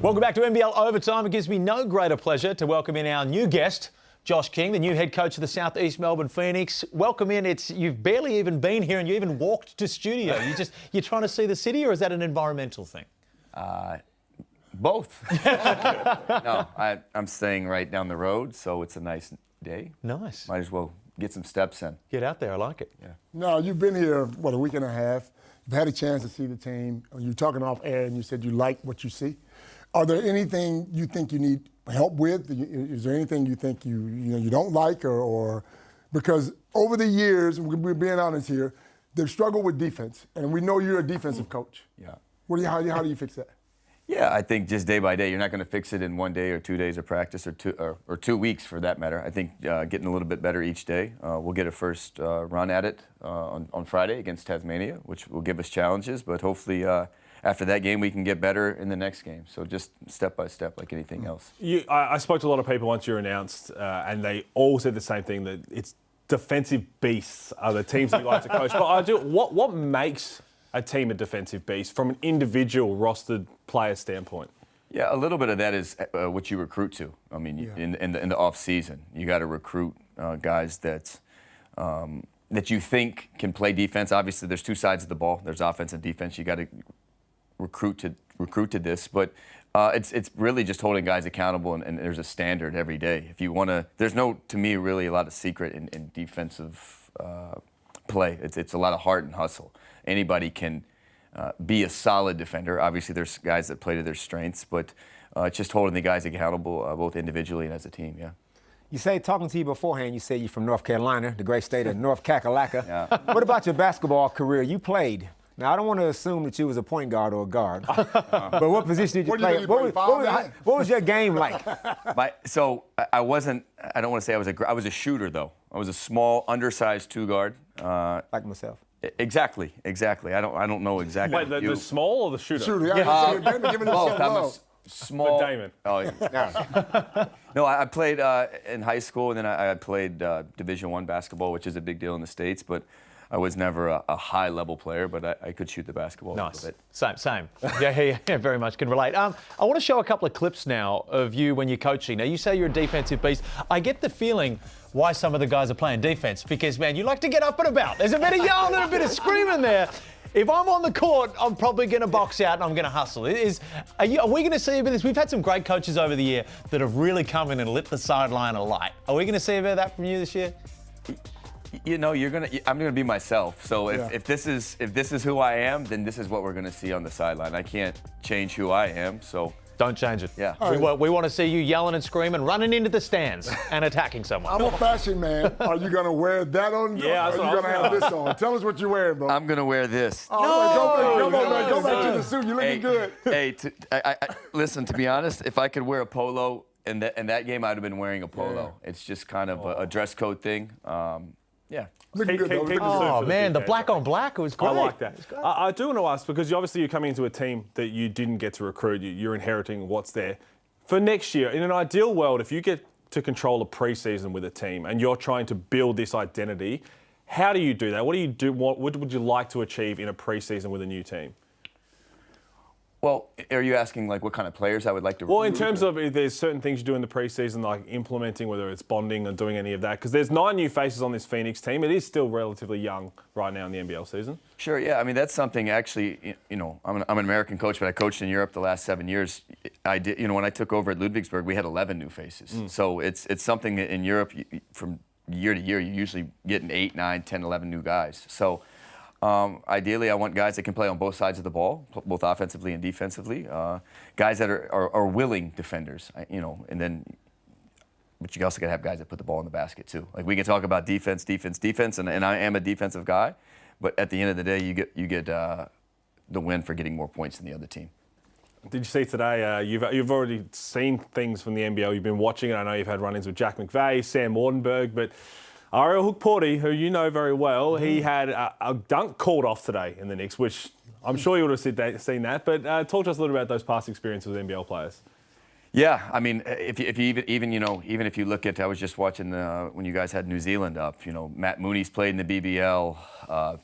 Welcome back to NBL Overtime. It gives me no greater pleasure to welcome in our new guest, Josh King, the new head coach of the South East Melbourne Phoenix. Welcome in. You've barely even been here and you even walked to studio. You're trying to see the city, or is that an environmental thing? Both. No, I'm staying right down the road, so it's a nice day. Nice. Might as well get some steps in. Get out there. I like it. Yeah. No, you've been here, a week and a half. You've had a chance to see the team. You were talking off air and you said you like what you see. Are there anything you think you need help with? Is there anything you think you don't like, or because over the years, we're being honest here, they've struggled with defense, and we know you're a defensive coach. Yeah. How do you fix that? Yeah, I think just day by day. You're not going to fix it in 1 day or 2 days of practice, or 2 weeks for that matter. I think getting a little bit better each day. We'll get a first run at it on Friday against Tasmania, which will give us challenges, but hopefully after that game we can get better in the next game. So just step by step like anything else. I spoke to a lot of people once you were announced, and they all said the same thing, that it's defensive beasts are the teams that you like to coach. But what makes a team a defensive beast from an individual rostered player standpoint? Yeah, a little bit of that is what you recruit to. I mean, in the off season, you got to recruit guys that you think can play defense. Obviously, there's two sides of the ball. There's offense and defense. You got to recruit to this, but it's really just holding guys accountable, and there's a standard every day. If you want to, there's no, to me, really a lot of secret in defensive play. It's a lot of heart and hustle. Anybody can be a solid defender. Obviously, there's guys that play to their strengths, but it's just holding the guys accountable, both individually and as a team. Yeah. You say, talking to you beforehand, you say you're from North Carolina, the great state of North Kakalaka. Yeah. What about your basketball career? You played. Now, I don't want to assume that you was a point guard or a guard, but what position did you play? What was your game like? I wasn't. I don't want to say I was a shooter though. I was a small, undersized two guard. Like myself. Exactly. I don't know exactly. Wait, the small or the shooter? Shooter, giving Both. I'm a small. But Damon. Oh, yeah. No, I played in high school, and then I played Division I basketball, which is a big deal in the States, but I was never a high-level player, but I could shoot the basketball a little bit. Same. Yeah, very much can relate. I want to show a couple of clips now of you when you're coaching. Now, you say you're a defensive beast. I get the feeling why some of the guys are playing defense, because, man, you like to get up and about. There's a bit of yelling and a bit of screaming there. If I'm on the court, I'm probably going to box out and I'm going to hustle. Are we going to see a bit of this? We've had some great coaches over the year that have really come in and lit the sideline alight. Are we going to see a bit of that from you this year? You know, I'm gonna be myself. So if this is who I am, then this is what we're gonna see on the sideline. I can't change who I am, so don't change it. Yeah. We want to see you yelling and screaming, running into the stands and attacking someone. I'm a fashion man. Are you gonna wear that on? Yeah, or are you gonna have this on? Tell us what you're wearing, bro. I'm gonna wear this. Oh, go back to the suit. You're looking good. Hey, listen. To be honest, if I could wear a polo in that game, I'd have been wearing a polo. Yeah. It's just kind of a dress code thing. Yeah. Oh, man, the black on black was great. I like that. I do want to ask, because obviously you're coming into a team that you didn't get to recruit. You're inheriting what's there. For next year, in an ideal world, if you get to control a preseason with a team and you're trying to build this identity, how do you do that? What do you do? What would you like to achieve in a preseason with a new team? Well, are you asking like what kind of players I would like to recruit? Well, in terms of if there's certain things you do in the preseason, like implementing, whether it's bonding or doing any of that, because there's 9 new faces on this Phoenix team. It is still relatively young right now in the NBL season. Sure, yeah. I mean, that's something actually, you know, I'm an American coach, but I coached in Europe the last 7 years. I did, you know, when I took over at Ludwigsburg, we had 11 new faces. So it's something in Europe, from year to year, you're usually getting 8, 9, 10, 11 new guys. So ideally, I want guys that can play on both sides of the ball, both offensively and defensively. Guys that are willing defenders, you know, but you also got to have guys that put the ball in the basket too. Like, we can talk about defense, and I am a defensive guy, but at the end of the day, you get the win for getting more points than the other team. Did you see today, you've already seen things from the NBL, you've been watching it, I know you've had run-ins with Jack McVeigh, Sam Wardenberg, but Ariel Hookporty, who you know very well, he had a dunk called off today in the Knicks, which I'm sure you would have seen that. But talk to us a little about those past experiences with NBL players. Yeah, I mean, if you even if you look at, I was just watching when you guys had New Zealand up. Matt Mooney's played in the BBL.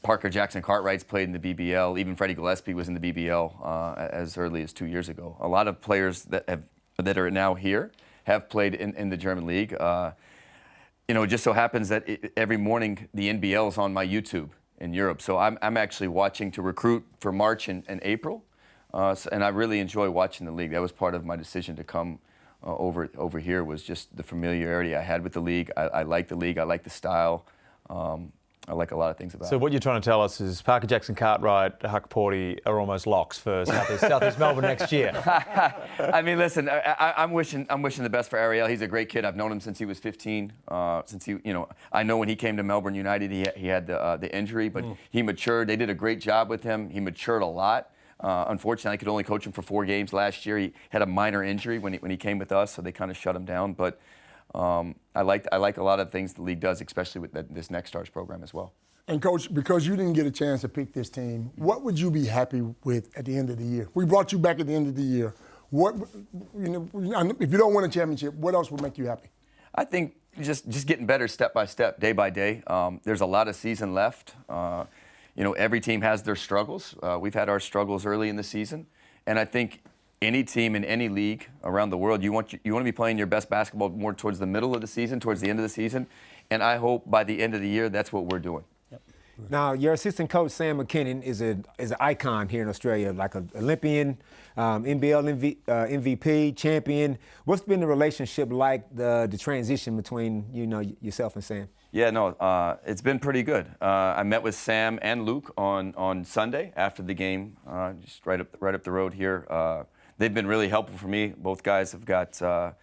Parker Jackson Cartwright's played in the BBL. Even Freddie Gillespie was in the BBL as early as 2 years ago. A lot of players that are now here have played in the German league. It just so happens that every morning the NBL is on my YouTube in Europe, so I'm actually watching to recruit for March and April. And I really enjoy watching the league. That was part of my decision to come over here, was just the familiarity I had with the league. I like the league. I like the style. I like a lot of things about it. So what you're trying to tell us is Parker Jackson Cartwright, Huck Porty are almost locks for Southeast Melbourne next year. I mean, listen, I'm wishing the best for Ariel. He's a great kid. I've known him since he was 15. I know when he came to Melbourne United, he had the injury, but he matured. They did a great job with him. He matured a lot. Unfortunately, I could only coach him for 4 games last year. He had a minor injury when he came with us, so they kind of shut him down. But I like a lot of things the league does, especially with this Next Stars program as well. And Coach, because you didn't get a chance to pick this team, what would you be happy with at the end of the year? We brought you back at the end of the year. What, if you don't win a championship, what else would make you happy? I think just getting better step by step, day by day. There's a lot of season left. Every team has their struggles. We've had our struggles early in the season, and I think any team in any league around the world, you want to be playing your best basketball more towards the middle of the season, towards the end of the season, and I hope by the end of the year that's what we're doing. Yep. Now, your assistant coach Sam McKinnon is an icon here in Australia, like an Olympian, NBL MVP, champion. What's been the relationship like, the transition between yourself and Sam? Yeah, no, it's been pretty good. I met with Sam and Luke on Sunday after the game, just right up the road here. They've been really helpful for me. Both guys have got a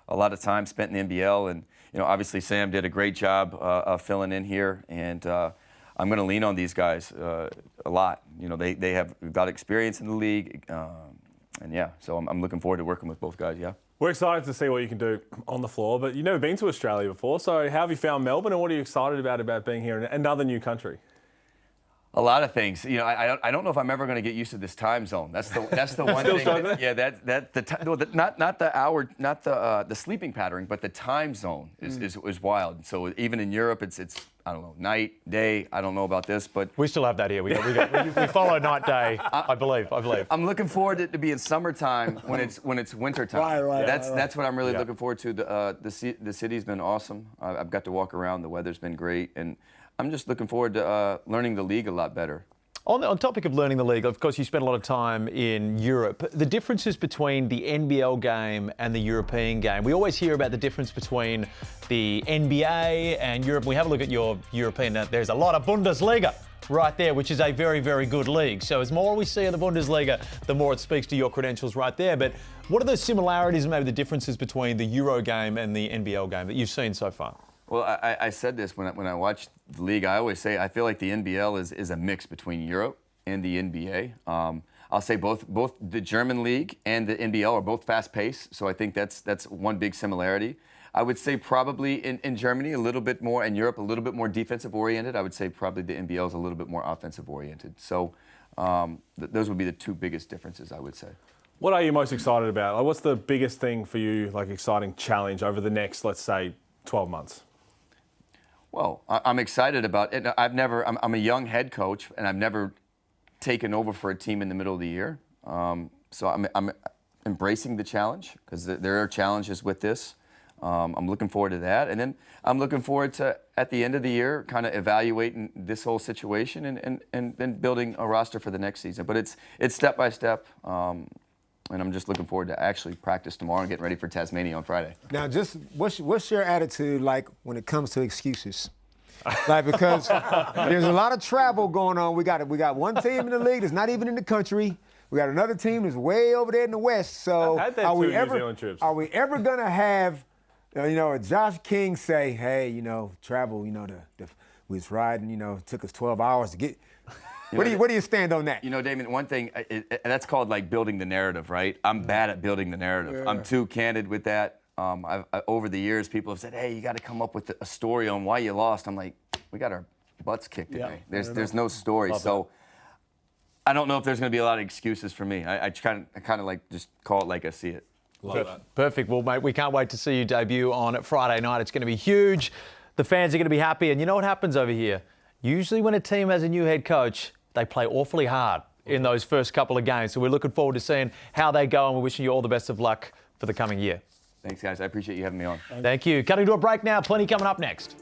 lot of time spent in the NBL, and obviously Sam did a great job of filling in here, and I'm going to lean on these guys a lot. They have got experience in the league, and yeah, so I'm looking forward to working with both guys. Yeah. We're excited to see what you can do on the floor, but you've never been to Australia before, so how have you found Melbourne, and what are you excited about being here in another new country? A lot of things. I don't know if I'm ever going to get used to this time zone. That's the one thing. Struggling? Not the hour, not the sleeping pattern, but the time zone is wild. So even in Europe, it's I don't know, night, day. I don't know about this, but We still have that here. We follow night, day. I believe. I'm looking forward to it to be in summertime when it's winter time. Right. That's what I'm really looking forward to. The city's been awesome. I've got to walk around. The weather's been great, and I'm just looking forward to learning the league a lot better. On topic of learning the league, of course, you spent a lot of time in Europe. The differences between the NBL game and the European game. We always hear about the difference between the NBA and Europe. We have a look at your European. There's a lot of Bundesliga right there, which is a very, very good league. So as more we see of the Bundesliga, the more it speaks to your credentials right there. But what are the similarities and maybe the differences between the Euro game and the NBL game that you've seen so far? Well, I said this when I watched the league. I always say I feel like the NBL is a mix between Europe and the NBA. I'll say both the German league and the NBL are both fast-paced, so I think that's one big similarity. I would say probably in Germany a little bit more, and Europe a little bit more defensive-oriented. I would say probably the NBL is a little bit more offensive-oriented. So those would be the two biggest differences, I would say. What are you most excited about? Like, what's the biggest thing for you, like exciting challenge over the next, let's say, 12 months? Well, I'm excited about it. I'm a young head coach, and I've never taken over for a team in the middle of the year. So I'm embracing the challenge because there are challenges with this. I'm looking forward to that. And then I'm looking forward to, at the end of the year, kind of evaluating this whole situation and then building a roster for the next season. But it's step by step. And I'm just looking forward to actually practice tomorrow and getting ready for Tasmania on Friday. Now, just what's your attitude like when it comes to excuses? Like, because there's a lot of travel going on. We got one team in the league that's not even in the country. We got another team that's way over there in the West. So I've had that are we New Zealand trips. Are we ever gonna have, a Josh King say, hey, travel, we was riding, it took us 12 hours to get. Where do you stand on that? Damon, one thing, that's called like building the narrative, right? I'm bad at building the narrative. Yeah. I'm too candid with that. Over the years, people have said, hey, you got to come up with a story on why you lost. I'm like, we got our butts kicked today. There's no story. So I don't know if there's going to be a lot of excuses for me. I kind of like just call it like I see it. Love that. Perfect. Well, mate, we can't wait to see you debut on Friday night. It's going to be huge. The fans are going to be happy. And you know what happens over here? Usually when a team has a new head coach, they play awfully hard in those first couple of games. So we're looking forward to seeing how they go, and we're wishing you all the best of luck for the coming year. Thanks, guys. I appreciate you having me on. Thank you. Cutting to a break now. Plenty coming up next.